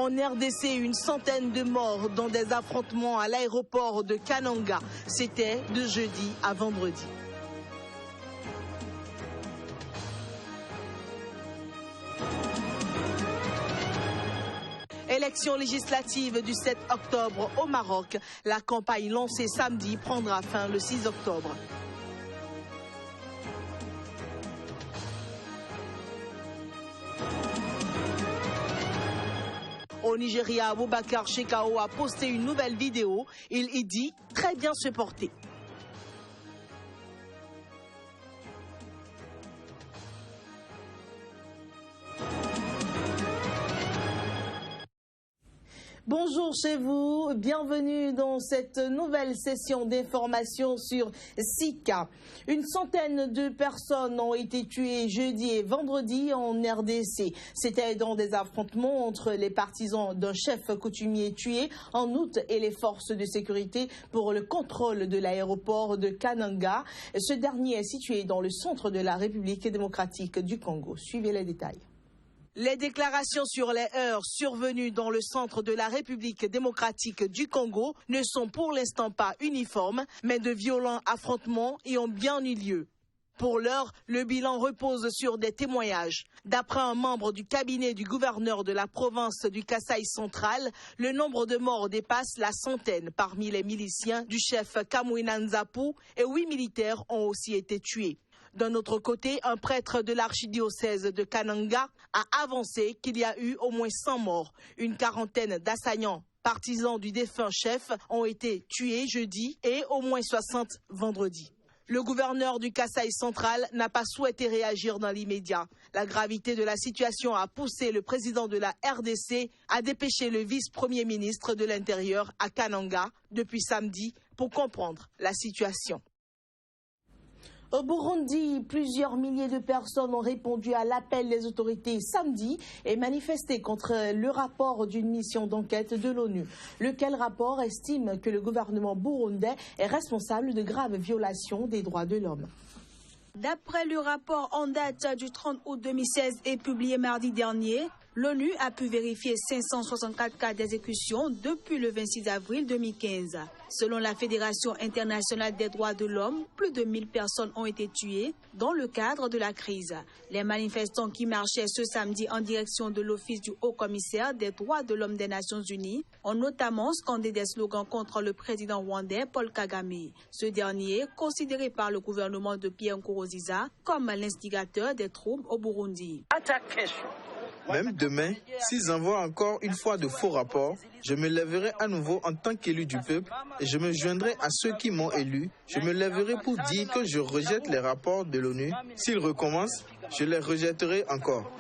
En RDC, une centaine de morts dans des affrontements à l'aéroport de Kananga. C'était de jeudi à vendredi. Élection législative du 7 octobre au Maroc. La campagne lancée samedi prendra fin le 6 octobre. Au Nigeria, Boubacar Shekau a posté une nouvelle vidéo. Il y dit très bien se porter. Bonjour chez vous, bienvenue dans cette nouvelle session d'information sur Sika. Une centaine de personnes ont été tuées jeudi et vendredi en RDC. C'était dans des affrontements entre les partisans d'un chef coutumier tué en août et les forces de sécurité pour le contrôle de l'aéroport de Kananga. Ce dernier est situé dans le centre de la République démocratique du Congo. Suivez les détails. Les déclarations sur les heurts survenus dans le centre de la République démocratique du Congo ne sont pour l'instant pas uniformes, mais de violents affrontements y ont bien eu lieu. Pour l'heure, le bilan repose sur des témoignages. D'après un membre du cabinet du gouverneur de la province du Kasaï central, le nombre de morts dépasse la centaine parmi les miliciens du chef Kamwina Nzapu et 8 militaires ont aussi été tués. D'un autre côté, un prêtre de l'archidiocèse de Kananga a avancé qu'il y a eu au moins 100 morts. Une quarantaine d'assaillants partisans du défunt chef ont été tués jeudi et au moins 60 vendredi. Le gouverneur du Kasaï central n'a pas souhaité réagir dans l'immédiat. La gravité de la situation a poussé le président de la RDC à dépêcher le vice-premier ministre de l'Intérieur à Kananga depuis samedi pour comprendre la situation. Au Burundi, plusieurs milliers de personnes ont répondu à l'appel des autorités samedi et manifesté contre le rapport d'une mission d'enquête de l'ONU. Lequel rapport estime que le gouvernement burundais est responsable de graves violations des droits de l'homme. D'après le rapport en date du 30 août 2016 et publié mardi dernier, l'ONU a pu vérifier 564 cas d'exécution depuis le 26 avril 2015. Selon la Fédération internationale des droits de l'homme, plus de 1000 personnes ont été tuées dans le cadre de la crise. Les manifestants qui marchaient ce samedi en direction de l'Office du Haut-Commissaire des droits de l'homme des Nations Unies ont notamment scandé des slogans contre le président rwandais Paul Kagame. Ce dernier, considéré par le gouvernement de Pierre Nkurunziza comme l'instigateur des troubles au Burundi. Même demain, s'ils envoient encore une fois de faux rapports, je me lèverai à nouveau en tant qu'élu du peuple et je me joindrai à ceux qui m'ont élu. Je me lèverai pour dire que je rejette les rapports de l'ONU. S'ils recommencent, je les rejetterai encore.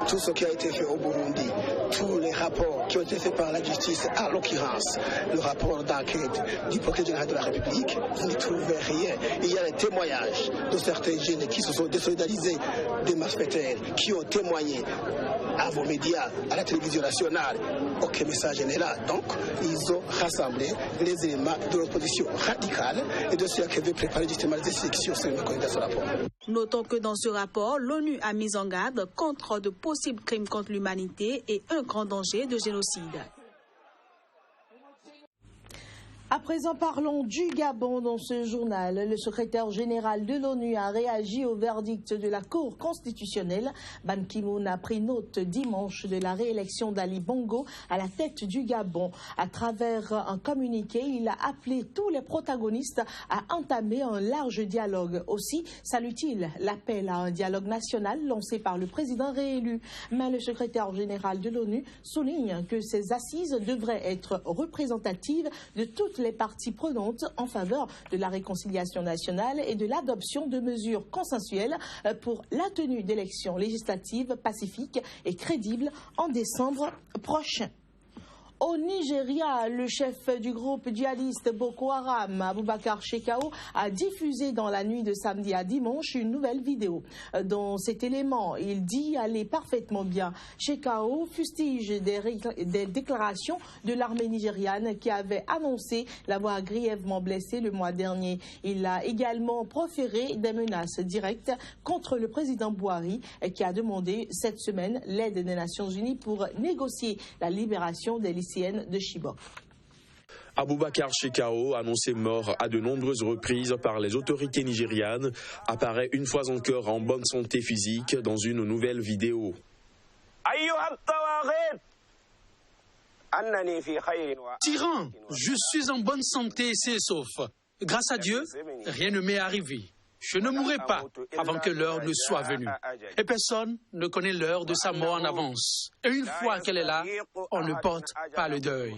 Tout ce qui a été fait au Burundi, tous les rapports qui ont été faits par la justice, à l'occurrence le rapport d'enquête du procureur général de la République, vous n'y trouvez rien. Il y a les témoignages de certains jeunes qui se sont désolidarisés des malfaiteurs, qui ont témoigné à vos médias, à la télévision nationale. Aucun message n'est là. Donc, ils ont rassemblé les éléments de l'opposition radicale et de ceux qui veulent préparer justement les exécutions sur le candidat de ce rapport. Notons que dans ce rapport, l'ONU a mis en garde contre de possibles crimes contre l'humanité et un grand danger de génocide. À présent, parlons du Gabon dans ce journal. Le secrétaire général de l'ONU a réagi au verdict de la Cour constitutionnelle. Ban Ki-moon a pris note dimanche de la réélection d'Ali Bongo à la tête du Gabon. À travers un communiqué, il a appelé tous les protagonistes à entamer un large dialogue. Aussi salue-t-il l'appel à un dialogue national lancé par le président réélu. Mais le secrétaire général de l'ONU souligne que ces assises devraient être représentatives de toutes les parties prenantes en faveur de la réconciliation nationale et de l'adoption de mesures consensuelles pour la tenue d'élections législatives pacifiques et crédibles en décembre prochain. Au Nigeria, le chef du groupe djihadiste Boko Haram, Abubakar Shekau, a diffusé dans la nuit de samedi à dimanche une nouvelle vidéo. Dans cet élément, il dit aller parfaitement bien. Shekau fustige des déclarations de l'armée nigériane qui avait annoncé l'avoir grièvement blessé le mois dernier. Il a également proféré des menaces directes contre le président Buhari qui a demandé cette semaine l'aide des Nations Unies pour négocier la libération des lycéennes de Chibok. Abubakar Shekau, annoncé mort à de nombreuses reprises par les autorités nigérianes, apparaît une fois encore en bonne santé physique dans une nouvelle vidéo. Tyran, je suis en bonne santé sain et sauf. Grâce à Dieu, rien ne m'est arrivé. Je ne mourrai pas avant que l'heure ne soit venue. Et personne ne connaît l'heure de sa mort en avance. Et une fois qu'elle est là, on ne porte pas le deuil.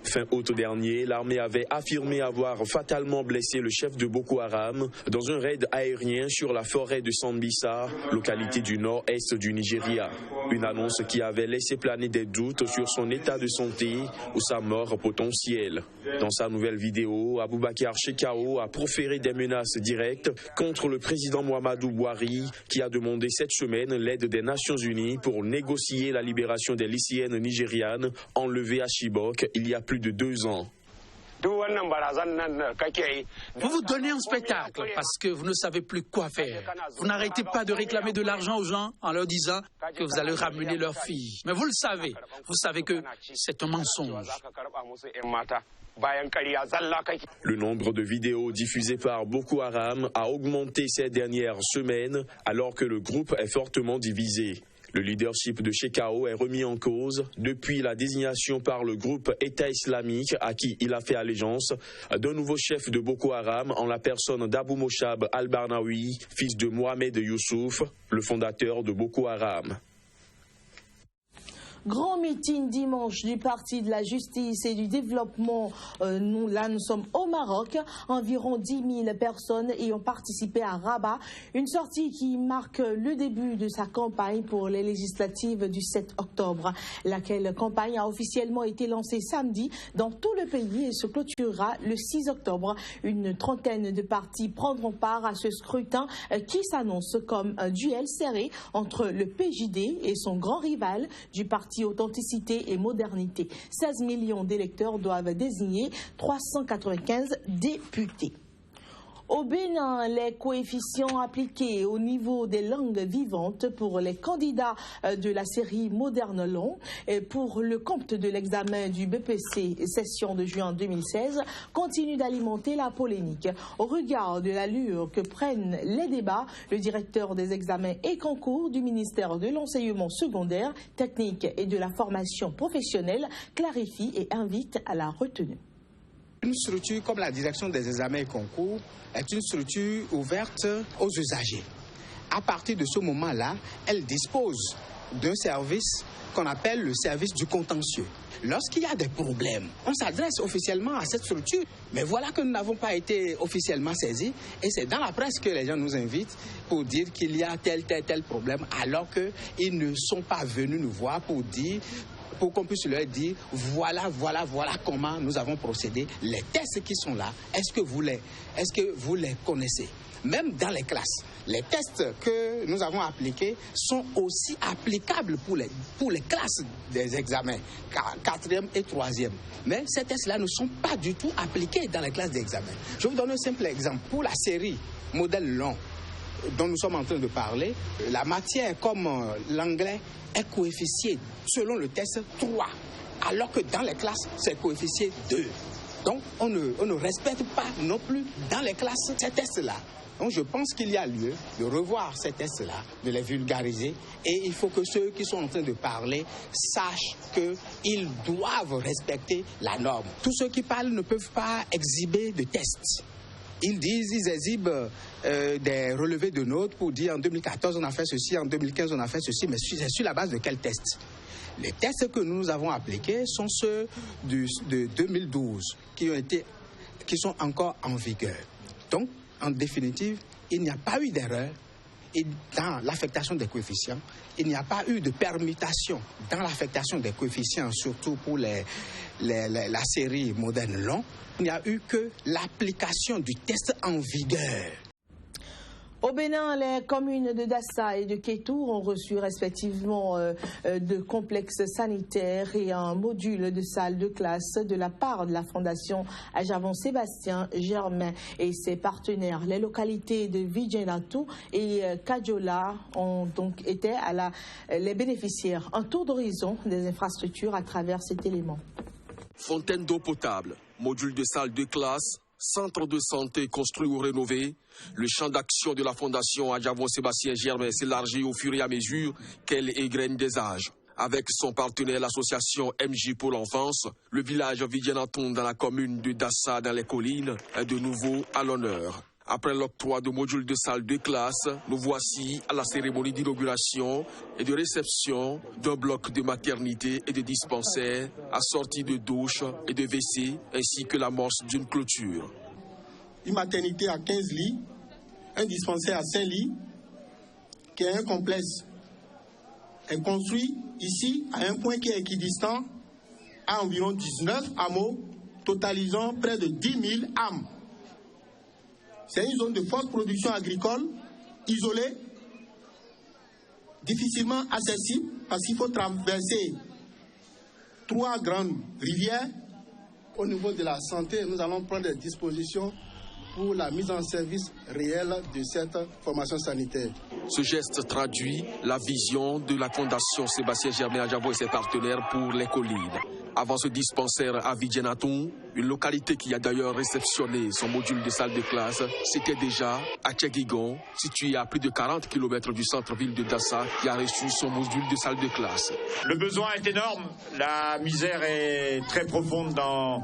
Fin août dernier, l'armée avait affirmé avoir fatalement blessé le chef de Boko Haram dans un raid aérien sur la forêt de Sambisa, localité du nord-est du Nigeria. Une annonce qui avait laissé planer des doutes sur son état de santé ou sa mort potentielle. Dans sa nouvelle vidéo, Abubakar Shekau a proféré des menaces directes contre le président Muhammadu Buhari qui a demandé cette semaine l'aide des Nations Unies pour négocier la libération des lycéennes nigérianes enlevées à Chibok il y a plus de 2 ans. Vous vous donnez un spectacle parce que vous ne savez plus quoi faire. Vous n'arrêtez pas de réclamer de l'argent aux gens en leur disant que vous allez ramener leur fille. Mais vous savez que c'est un mensonge. Le nombre de vidéos diffusées par Boko Haram a augmenté ces dernières semaines alors que le groupe est fortement divisé. Le leadership de Shekau est remis en cause depuis la désignation par le groupe État islamique à qui il a fait allégeance d'un nouveau chef de Boko Haram en la personne d'Abou Moshab al-Barnawi, fils de Mohamed Youssouf, le fondateur de Boko Haram. Grand meeting dimanche du Parti de la Justice et du Développement. Nous sommes au Maroc. Environ 10 000 personnes y ont participé à Rabat. Une sortie qui marque le début de sa campagne pour les législatives du 7 octobre. Laquelle campagne a officiellement été lancée samedi dans tout le pays et se clôturera le 6 octobre. Une trentaine de partis prendront part à ce scrutin qui s'annonce comme un duel serré entre le PJD et son grand rival du Parti Authenticité et Modernité. 16 millions d'électeurs doivent désigner 395 députés. Au Bénin, les coefficients appliqués au niveau des langues vivantes pour les candidats de la série Moderne Long et pour le compte de l'examen du BPC session de juin 2016 continuent d'alimenter la polémique. Au regard de l'allure que prennent les débats, le directeur des examens et concours du ministère de l'enseignement secondaire, technique et de la formation professionnelle clarifie et invite à la retenue. Une structure comme la direction des examens et concours est une structure ouverte aux usagers. À partir de ce moment-là, elle dispose d'un service qu'on appelle le service du contentieux. Lorsqu'il y a des problèmes, on s'adresse officiellement à cette structure. Mais voilà que nous n'avons pas été officiellement saisis. Et c'est dans la presse que les gens nous invitent pour dire qu'il y a tel problème, alors qu'ils ne sont pas venus nous voir pour qu'on puisse leur dire voilà comment nous avons procédé. Les tests qui sont là, est-ce que vous les connaissez? Même dans les classes, les tests que nous avons appliqués sont aussi applicables pour les classes des examens, 4e et 3e. Mais ces tests-là ne sont pas du tout appliqués dans les classes d'examen. Je vous donne un simple exemple. Pour la série modèle long dont nous sommes en train de parler, la matière comme l'anglais est coefficié selon le test 3, alors que dans les classes, c'est coefficié 2. Donc, on ne respecte pas non plus dans les classes ces tests-là. Donc, je pense qu'il y a lieu de revoir ces tests-là, de les vulgariser, et il faut que ceux qui sont en train de parler sachent qu'ils doivent respecter la norme. Tous ceux qui parlent ne peuvent pas exhiber de tests. Ils exhibent des relevés de notes pour dire en 2014 on a fait ceci, en 2015 on a fait ceci, mais c'est sur la base de quel test? Les tests que nous avons appliqués sont ceux de 2012 qui sont encore en vigueur. Donc, en définitive, il n'y a pas eu d'erreur, Et dans l'affectation des coefficients, il n'y a pas eu de permutation dans l'affectation des coefficients, surtout pour la série moderne long. Il n'y a eu que l'application du test en vigueur. Au Bénin, les communes de Dassa et de Kétou ont reçu respectivement deux complexes sanitaires et un module de salle de classe de la part de la Fondation Ajavon-Sébastien Germain et ses partenaires. Les localités de Vidjelatou et Kadjola ont donc été les bénéficiaires. Un tour d'horizon des infrastructures à travers cet élément. Fontaine d'eau potable, module de salle de classe, centre de santé construit ou rénové, le champ d'action de la Fondation Ajavon-Sébastien Germain s'élargit au fur et à mesure qu'elle égrène des âges. Avec son partenaire, l'association MJ pour l'enfance, le village Vidjelatou dans la commune de Dassa dans les collines est de nouveau à l'honneur. Après l'octroi de modules de salle de classe, nous voici à la cérémonie d'inauguration et de réception d'un bloc de maternité et de dispensaire assorti de douches et de WC ainsi que l'amorce d'une clôture. Une maternité à 15 lits, un dispensaire à 5 lits, qui est un complexe, est construit ici à un point qui est équidistant à environ 19 hameaux, totalisant près de 10 000 âmes. C'est une zone de forte production agricole, isolée, difficilement accessible parce qu'il faut traverser 3 grandes rivières. Au niveau de la santé, nous allons prendre des dispositions pour la mise en service réelle de cette formation sanitaire. Ce geste traduit la vision de la Fondation Sébastien Germain Ajavon et ses partenaires pour les collines. Avant ce dispensaire à Vidjelatou, une localité qui a d'ailleurs réceptionné son module de salle de classe, c'était déjà à Tchegigon, situé à plus de 40 km du centre-ville de Dassa, qui a reçu son module de salle de classe. Le besoin est énorme, la misère est très profonde dans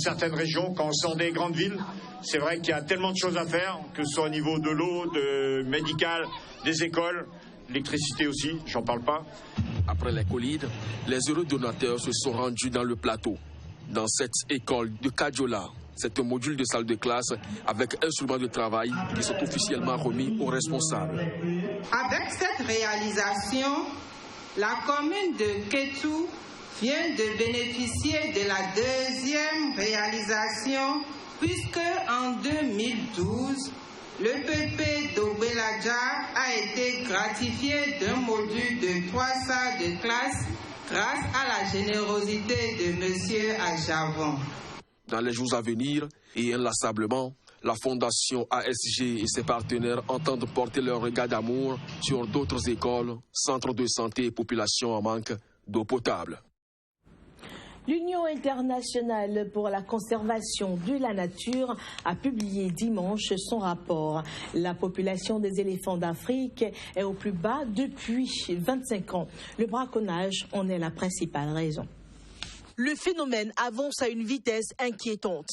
certaines régions. Quand on sort des grandes villes, c'est vrai qu'il y a tellement de choses à faire, que ce soit au niveau de l'eau, de médical, des écoles, l'électricité aussi, j'en parle pas. Après les collines, les heureux donateurs se sont rendus dans le plateau. Dans cette école de Kadjola, c'est un module de salle de classe avec instruments de travail qui sont officiellement remis aux responsables. Avec cette réalisation, la commune de Kétou vient de bénéficier de la deuxième réalisation puisque en 2012, le PP d'Obeladja a été gratifié d'un module de 3 salles de classe grâce à la générosité de M. Ajavon. Dans les jours à venir et inlassablement, la Fondation ASG et ses partenaires entendent porter leur regard d'amour sur d'autres écoles, centres de santé et populations en manque d'eau potable. L'Union internationale pour la conservation de la nature a publié dimanche son rapport. La population des éléphants d'Afrique est au plus bas depuis 25 ans. Le braconnage en est la principale raison. Le phénomène avance à une vitesse inquiétante.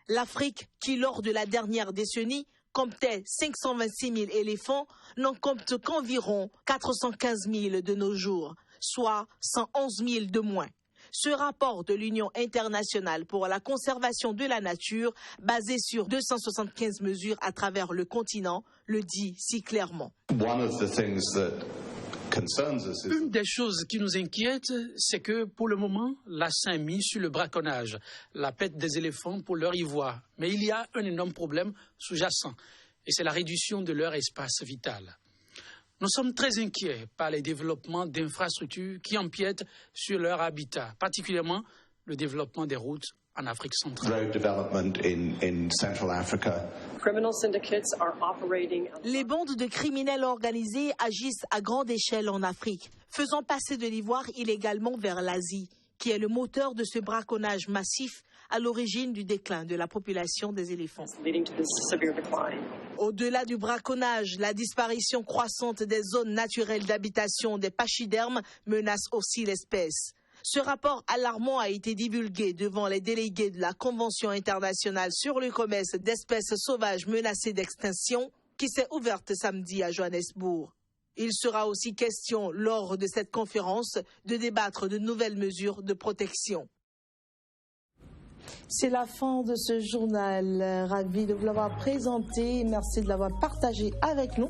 L'Afrique, qui lors de la dernière décennie comptait 526 000 éléphants, n'en compte qu'environ 415 000 de nos jours, soit 111 000 de moins. Ce rapport de l'Union internationale pour la conservation de la nature, basé sur 275 mesures à travers le continent, le dit si clairement. Une des choses qui nous inquiète, c'est que pour le moment, l'accent est mis sur le braconnage, la perte des éléphants pour leur ivoire. Mais il y a un énorme problème sous-jacent, et c'est la réduction de leur espace vital. Nous sommes très inquiets par les développements d'infrastructures qui empiètent sur leur habitat, particulièrement le développement des routes en Afrique centrale. Les bandes de criminels organisés agissent à grande échelle en Afrique, faisant passer de l'ivoire illégalement vers l'Asie, qui est le moteur de ce braconnage massif à l'origine du déclin de la population des éléphants. Au-delà du braconnage, la disparition croissante des zones naturelles d'habitation des pachydermes menace aussi l'espèce. Ce rapport alarmant a été divulgué devant les délégués de la Convention internationale sur le commerce d'espèces sauvages menacées d'extinction qui s'est ouverte samedi à Johannesburg. Il sera aussi question, lors de cette conférence, de débattre de nouvelles mesures de protection. C'est la fin de ce journal. Ravi de vous l'avoir présenté. Merci de l'avoir partagé avec nous.